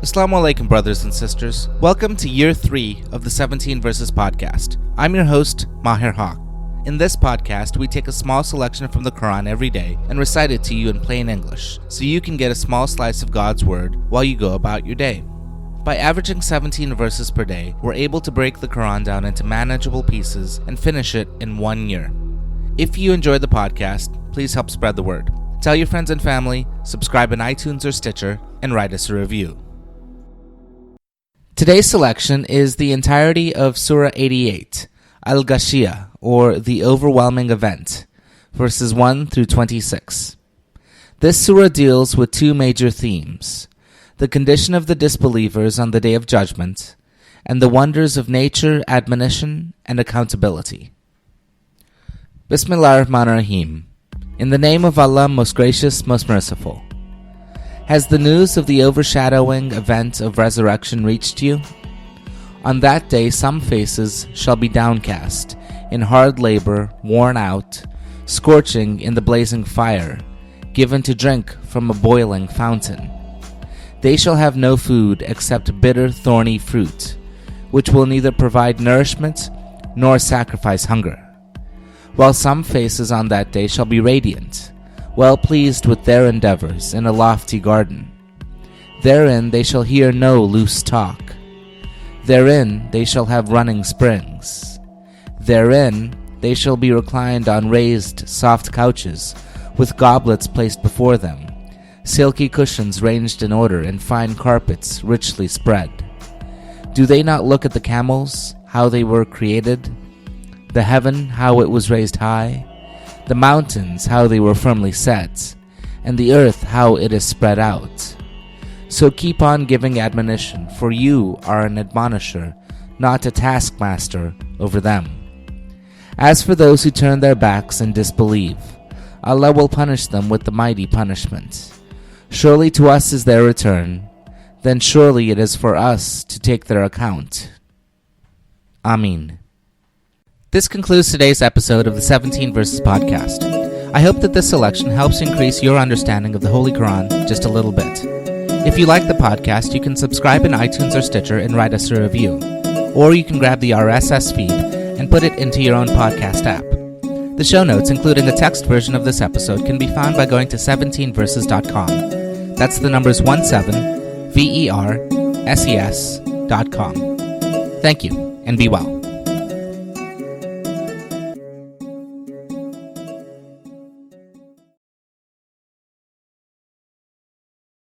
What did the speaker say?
As-salaam wa-alaikum, brothers and sisters. Welcome to Year 3 of the 17 Verses podcast. I'm your host, Maher Haq. In this podcast, we take a small selection from the Quran every day and recite it to you in plain English, so you can get a small slice of God's Word while you go about your day. By averaging 17 verses per day, we're able to break the Quran down into manageable pieces and finish it in 1 year. If you enjoyed the podcast, please help spread the word. Tell your friends and family, subscribe in iTunes or Stitcher, and write us a review. Today's selection is the entirety of Surah 88, Al-Ghãshiyah, or the Overwhelming Event, verses 1 through 26. This surah deals with two major themes: the condition of the disbelievers on the Day of Judgment, and the wonders of nature, admonition, and accountability. Bismillahir-Rahmanir-Rahim. In the name of Allah, most gracious, most merciful. Has the news of the overshadowing event of resurrection reached you? On that day some faces shall be downcast, in hard labor, worn out, scorching in the blazing fire, given to drink from a boiling fountain. They shall have no food except bitter, thorny fruit, which will neither provide nourishment nor sacrifice hunger. While some faces on that day shall be radiant, well pleased with their endeavors in a lofty garden. Therein they shall hear no loose talk. Therein they shall have running springs. Therein they shall be reclined on raised, soft couches, with goblets placed before them, silky cushions ranged in order, and fine carpets richly spread. Do they not look at the camels, how they were created? The heaven, how it was raised high? The mountains, how they were firmly set, and the earth, how it is spread out. So keep on giving admonition, for you are an admonisher, not a taskmaster over them. As for those who turn their backs and disbelieve, Allah will punish them with the mighty punishment. Surely to us is their return, then surely it is for us to take their account. Ameen. This concludes today's episode of the 17 Verses podcast. I hope that this selection helps increase your understanding of the Holy Quran just a little bit. If you like the podcast, you can subscribe in iTunes or Stitcher and write us a review. Or you can grab the RSS feed and put it into your own podcast app. The show notes, including a text version of this episode, can be found by going to 17verses.com. That's the numbers 17verses.com. Thank you, and be well.